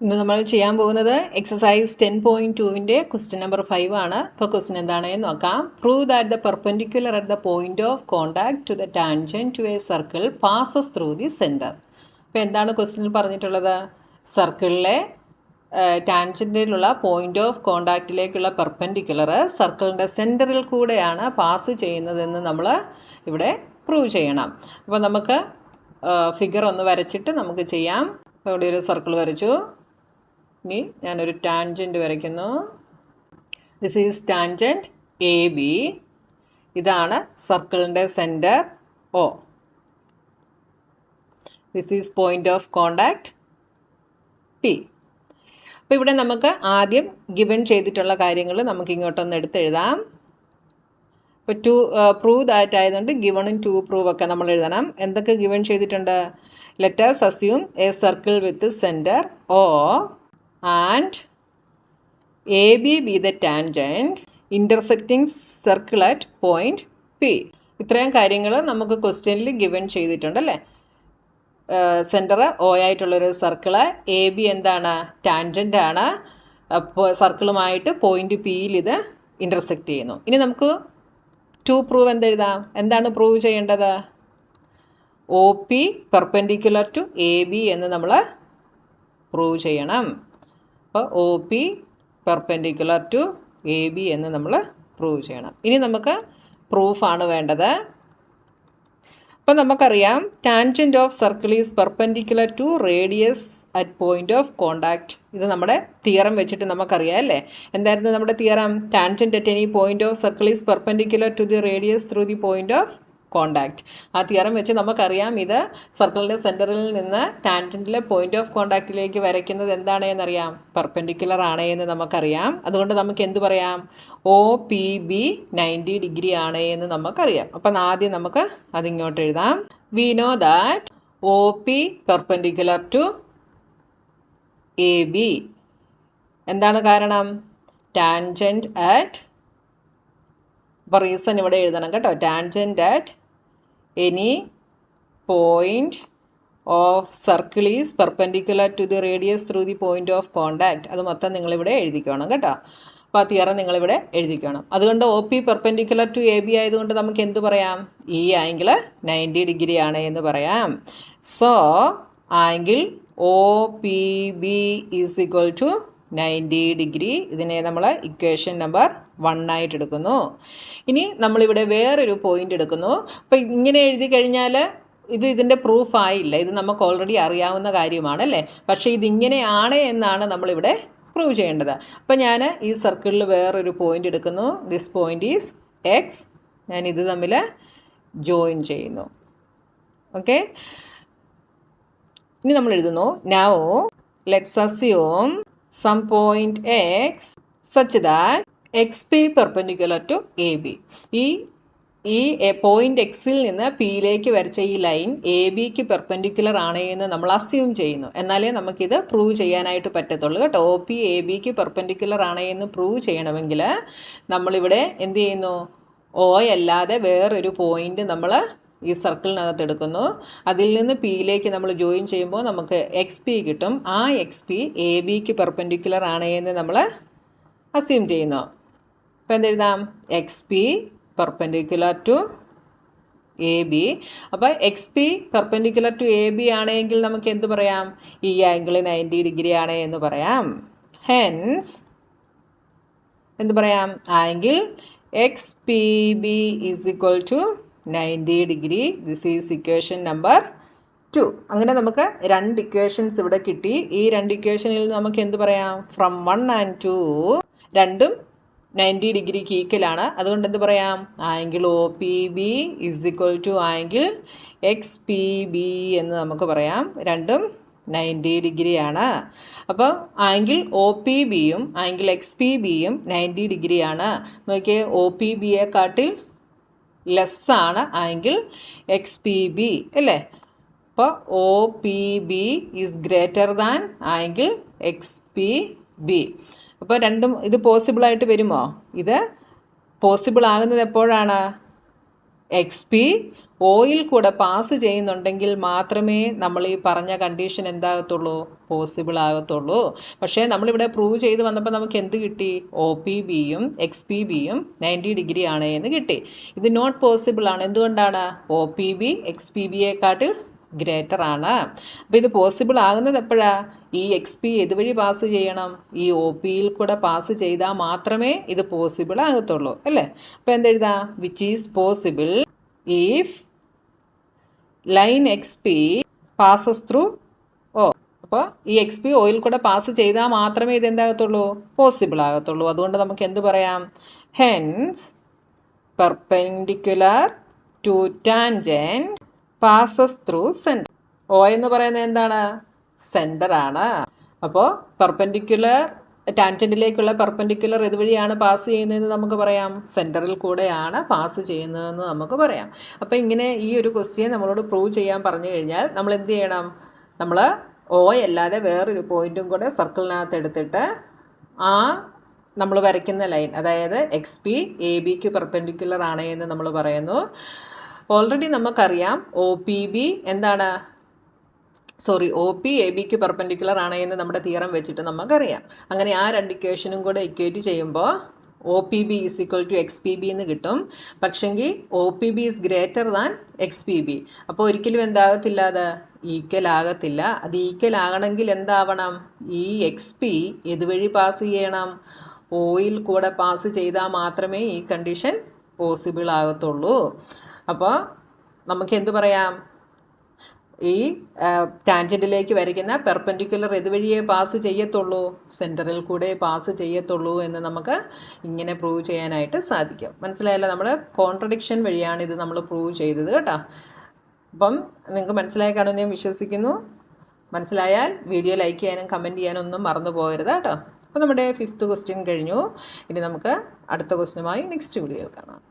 ഇന്ന് നമ്മൾ ചെയ്യാൻ പോകുന്നത് എക്സസൈസ് 10.2-ൻ്റെ ക്വസ്റ്റ്യൻ നമ്പർ 5 ആണ്. ഇപ്പോൾ ക്വസ്റ്റ്യൻ എന്താണെന്ന് നോക്കാം. Prove that the perpendicular at the point of contact to the tangent to a circle passes through the centre. അപ്പോൾ എന്താണ് ക്വസ്റ്റ്യനിൽ പറഞ്ഞിട്ടുള്ളത്? സർക്കിളിലെ ടാൻജൻറ്റിലുള്ള പോയിന്റ് ഓഫ് കോണ്ടാക്റ്റിലേക്കുള്ള പെർപെൻഡിക്കുലർ സർക്കിളിൻ്റെ സെൻറ്ററിൽ കൂടെയാണ് പാസ് ചെയ്യുന്നതെന്ന് നമ്മൾ ഇവിടെ പ്രൂവ് ചെയ്യണം. അപ്പോൾ നമുക്ക് ഫിഗർ ഒന്ന് വരച്ചിട്ട് നമുക്ക് ചെയ്യാം. ഇവിടെ ഒരു സർക്കിൾ വരച്ചു. ഇനി ഞാനൊരു ടാൻജൻറ്റ് വരയ്ക്കുന്നു. This is tangent A B. ഇതാണ് സർക്കിളിൻ്റെ centre O. This is point of contact P. അപ്പോൾ ഇവിടെ നമുക്ക് ആദ്യം ഗിവൺ ചെയ്തിട്ടുള്ള കാര്യങ്ങൾ നമുക്ക് ഇങ്ങോട്ടൊന്ന് എടുത്തെഴുതാം. ഇപ്പോൾ ടു പ്രൂവ് ദാറ്റ് ആയതുകൊണ്ട് ഗിവണും ടു പ്രൂവ് ഒക്കെ നമ്മൾ എഴുതണം. എന്തൊക്കെ ഗിവൺ ചെയ്തിട്ടുണ്ട്? Let us assume a circle with center O and AB be the tangent intersecting circle at point P. ഇത്രയും കാര്യങ്ങൾ നമുക്ക് ക്വസ്റ്റ്യനിൽ ഗിവൺ ചെയ്തിട്ടുണ്ടല്ലേ. സെൻറ്റർ ഒ ആയിട്ടുള്ളൊരു സർക്കിള്, എ ബി എന്താണ്? ടാൻജൻ്റ് ആണ്. അപ്പോൾ സർക്കിളുമായിട്ട് പോയിന്റ് പിയിൽ ഇത് ഇൻ്റർസെക്റ്റ് ചെയ്യുന്നു. ഇനി നമുക്ക് ടു പ്രൂവ് എന്തെഴുതാം? എന്താണ് പ്രൂവ് ചെയ്യേണ്ടത്? O P perpendicular to A B എന്ന് നമ്മൾ പ്രൂവ് ചെയ്യണം. അപ്പോൾ O P perpendicular to A B എന്ന് നമ്മൾ പ്രൂവ് ചെയ്യണം. ഇനി നമുക്ക് പ്രൂഫാണ് വേണ്ടത്. അപ്പോൾ നമുക്കറിയാം tangent of circle is perpendicular to radius at point of contact. ഇത് നമ്മുടെ തിയറം വെച്ചിട്ട് നമുക്കറിയാം അല്ലേ. എന്തായിരുന്നു നമ്മുടെ theorem? Tangent at any point of circle is perpendicular to the radius through the point of contact. ആ തിയറം വെച്ച് നമുക്കറിയാം ഇത് സർക്കിളിൻ്റെ സെൻറ്ററിൽ നിന്ന് ടാൻജൻറ്റിലെ പോയിന്റ് ഓഫ് കോണ്ടാക്റ്റിലേക്ക് വരയ്ക്കുന്നത് എന്താണ് എന്നറിയാം? പെർപെൻഡിക്കുലർ ആണ് എന്ന് നമുക്കറിയാം. അതുകൊണ്ട് നമുക്ക് എന്ത് പറയാം? ഒ പി ബി 90 ഡിഗ്രി ആണ് എന്ന് നമുക്കറിയാം. അപ്പം ആദ്യം നമുക്ക് അതിങ്ങോട്ട് എഴുതാം. We know that O P perpendicular to A B. എന്താണ് കാരണം? ടാൻജൻറ്റ് അറ്റ്, അപ്പോൾ റീസൺ ഇവിടെ എഴുതണം കേട്ടോ. Tangent at any point of circle is perpendicular to the radius through the point of contact. അത് മൊത്തം നിങ്ങളിവിടെ എഴുതിക്കണം കേട്ടോ. അപ്പോൾ ആ തിയറം നിങ്ങളിവിടെ എഴുതിക്കണം. അതുകൊണ്ട് O P perpendicular to A B ആയതുകൊണ്ട് നമുക്ക് എന്ത് പറയാം? ഈ ആംഗിൾ 90 ഡിഗ്രി ആണ് എന്ന് പറയാം. So angle O P B is equal to 90 degree. ഇതിനെ നമ്മൾ ഇക്വേഷൻ നമ്പർ 1 ആയിട്ട് എടുക്കുന്നു. ഇനി നമ്മളിവിടെ വേറൊരു പോയിന്റ് എടുക്കുന്നു. അപ്പോൾ ഇങ്ങനെ എഴുതി കഴിഞ്ഞാൽ ഇതിൻ്റെ പ്രൂഫായില്ല. ഇത് നമുക്ക് ഓൾറെഡി അറിയാവുന്ന കാര്യമാണ് അല്ലേ. പക്ഷേ ഇതിങ്ങനെയാണ് എന്നാണ് നമ്മളിവിടെ പ്രൂവ് ചെയ്യേണ്ടത്. അപ്പോൾ ഞാൻ ഈ സർക്കിളിൽ വേറൊരു പോയിന്റ് എടുക്കുന്നു. This point is X. ഞാൻ ഇത് തമ്മിൽ ജോയിൻ ചെയ്യുന്നു. ഓക്കെ, ഇനി നമ്മൾ എഴുതുന്നു. Now let's assume some point x such that xp perpendicular to ab. ഈ പോയിന്റ് എക്സിൽ നിന്ന് പിയിലേക്ക് വരച്ച ഈ ലൈൻ എ ബിക്ക് പെർപെൻഡിക്കുലർ ആണ് എന്ന് നമ്മൾ അസ്യൂം ചെയ്യുന്നു. എന്നാലേ നമുക്കിത് പ്രൂവ് ചെയ്യാനായിട്ട് പറ്റത്തുള്ളൂ കേട്ടോ. ഒ പി എ ബിക്ക് പെർപെൻഡിക്കുലർ ആണ് എന്ന് പ്രൂവ് ചെയ്യണമെങ്കിൽ നമ്മളിവിടെ എന്ത് ചെയ്യുന്നു? ഒ അല്ലാതെ വേറൊരു പോയിന്റ് നമ്മൾ ഈ സർക്കിളിനകത്ത് എടുക്കുന്നു. അതിൽ നിന്ന് പിയിലേക്ക് നമ്മൾ ജോയിൻ ചെയ്യുമ്പോൾ നമുക്ക് എക്സ് പി കിട്ടും. ആ എക്സ് പി എ ബിക്ക് പെർപെൻഡിക്കുലർ ആണ് എന്ന് നമ്മൾ അസ്യൂം ചെയ്യുന്നു. അപ്പോൾ എന്തെഴുതാം? X P perpendicular to A B. അപ്പോൾ X P perpendicular to A B ആണെങ്കിൽ നമുക്ക് എന്ത് പറയാം? ഈ ആംഗിൾ 90 ഡിഗ്രി ആണ് എന്ന് പറയാം. ഹെൻസ് എന്ത് പറയാം? Angle X P B is equal to 90 degree. This is equation number 2. അങ്ങനെ നമുക്ക് 2 ഇക്വേഷൻസ് ഇവിടെ കിട്ടി. ഈ 2 ഇക്വേഷനിൽ നമുക്ക് എന്ത് പറയാം? ഫ്രം 1 and 2 രണ്ടും 90 ഡിഗ്രിക്ക് ഈക്വലാണ്. അതുകൊണ്ട് എന്ത് പറയാം? Angle O P B is equal to angle X P B എന്ന് നമുക്ക് പറയാം. രണ്ടും 90 ഡിഗ്രിയാണ്. അപ്പോൾ ആംഗിൾ ഒ പി ബിയും ആംഗിൾ എക്സ് പി ബിയും 90 ഡിഗ്രിയാണ്. നോക്കിയേ, ഒ പി ബിയെക്കാട്ടിൽ ലെസ്സാണ് ആംഗിൾ എക്സ് പി ബി അല്ലേ. അപ്പോൾ O P B is greater than angle X P B. അപ്പോൾ രണ്ടും ഇത് പോസിബിളായിട്ട് വരുമോ? ഇത് പോസിബിൾ ആകുന്നത് എപ്പോഴാണ്? എക്സ് പി ഓയിൽ കൂടെ പാസ് ചെയ്യുന്നുണ്ടെങ്കിൽ മാത്രമേ നമ്മൾ ഈ പറഞ്ഞ കണ്ടീഷൻ എന്താകത്തുള്ളൂ, പോസിബിൾ ആകത്തുള്ളൂ. പക്ഷേ നമ്മളിവിടെ പ്രൂവ് ചെയ്ത് വന്നപ്പോൾ നമുക്ക് എന്ത് കിട്ടി? ഒ പി ബിയും എക്സ് പി ബിയും 90 ഡിഗ്രി ആണ് എന്ന് കിട്ടി. ഇത് നോട്ട് പോസിബിൾ ആണ്. എന്തുകൊണ്ടാണ്? O P B X P ബിയെക്കാട്ടിൽ ഗ്രേറ്റർ ആണ്. അപ്പോൾ ഇത് പോസിബിൾ ആകുന്നത് എപ്പോഴാണ്? ഈ എക്സ് പി ഇതുവഴി പാസ് ചെയ്യണം, ഈ ഒ പിയിൽ കൂടെ പാസ് ചെയ്താൽ മാത്രമേ ഇത് പോസിബിൾ ആകത്തുള്ളൂ അല്ലേ? അപ്പോൾ എന്തെഴുതാം? Which is possible if line X P passes through O. അപ്പോൾ ഈ എക്സ് പി ഓയിൽ കൂടെ പാസ് ചെയ്താൽ മാത്രമേ ഇത് എന്താകത്തുള്ളൂ, പോസിബിൾ ആകത്തുള്ളൂ. അതുകൊണ്ട് നമുക്ക് എന്ത് പറയാം? Hence perpendicular to tangent passes through centre. O എന്ന് പറയുന്നത് എന്താണ്? സെൻറ്റർ ആണ്. അപ്പോൾ പെർപെൻഡിക്കുലർ ടാൻജൻറ്റിലേക്കുള്ള പെർപെൻഡിക്കുലർ ഇതുവഴിയാണ് പാസ് ചെയ്യുന്നതെന്ന് നമുക്ക് പറയാം, സെൻറ്ററിൽ കൂടെയാണ് പാസ് ചെയ്യുന്നതെന്ന് നമുക്ക് പറയാം. അപ്പോൾ ഇങ്ങനെ ഈ ഒരു ക്വസ്റ്റ്യൻ നമ്മളോട് പ്രൂവ് ചെയ്യാൻ പറഞ്ഞു കഴിഞ്ഞാൽ നമ്മൾ എന്ത് ചെയ്യണം? നമ്മൾ ഓ അല്ലാതെ വേറൊരു പോയിൻറ്റും കൂടെ സർക്കിളിനകത്ത് എടുത്തിട്ട് ആ നമ്മൾ വരയ്ക്കുന്ന ലൈൻ, അതായത് എക്സ് പി എ ബിക്ക് പെർപെൻഡിക്കുലർ ആണ് എന്ന് നമ്മൾ പറയുന്നു. ഓൾറെഡി നമുക്കറിയാം ഒ പി ബി എന്താണ്, ഒ പി എ ബിക്ക് പെർപെൻഡിക്കുലർ ആണ് എന്ന് നമ്മുടെ തിയറം വെച്ചിട്ട് നമുക്കറിയാം. അങ്ങനെ ആ രണ്ട് ഇക്വേഷനും കൂടെ ഇക്വേറ്റ് ചെയ്യുമ്പോൾ O P B is equal to X P B എന്ന് കിട്ടും. പക്ഷെങ്കിൽ O P B is greater than X P B. അപ്പോൾ ഒരിക്കലും എന്താകത്തില്ല, അത് ഈക്വൽ ആകത്തില്ല. അത് ഈക്വൽ ആകണമെങ്കിൽ എന്താവണം? ഈ എക്സ് പി ഇതുവഴി പാസ് ചെയ്യണം, ഓയിൽ കൂടെ പാസ് ചെയ്താൽ മാത്രമേ ഈ കണ്ടീഷൻ പോസിബിൾ ആകത്തുള്ളൂ. അപ്പോൾ നമുക്ക് എന്തു പറയാം? ഈ ടാൻജൻറ്റിലേക്ക് വരയ്ക്കുന്ന പെർപെൻഡിക്കുലർ ഇതുവഴിയേ പാസ് ചെയ്യത്തുള്ളൂ, സെൻറ്ററിൽ കൂടെ പാസ് ചെയ്യത്തുള്ളൂ എന്ന് നമുക്ക് ഇങ്ങനെ പ്രൂവ് ചെയ്യാനായിട്ട് സാധിക്കും. മനസ്സിലായല്ലോ? നമ്മൾ കോൺട്രഡിക്ഷൻ വഴിയാണ് ഇത് നമ്മൾ പ്രൂവ് ചെയ്തത് കേട്ടോ. അപ്പം നിങ്ങൾക്ക് മനസ്സിലായി കാണുമെന്ന് ഞാൻ വിശ്വസിക്കുന്നു. മനസ്സിലായാൽ വീഡിയോ ലൈക്ക് ചെയ്യാനും കമൻറ്റ് ചെയ്യാനും ഒന്നും മറന്നു പോകരുത് കേട്ടോ. അപ്പോൾ നമ്മുടെ 5th ക്വസ്റ്റ്യൻ കഴിഞ്ഞു. ഇനി നമുക്ക് അടുത്ത ക്വസ്റ്റ്യനുമായി നെക്സ്റ്റ് വീഡിയോയിൽ കാണാം.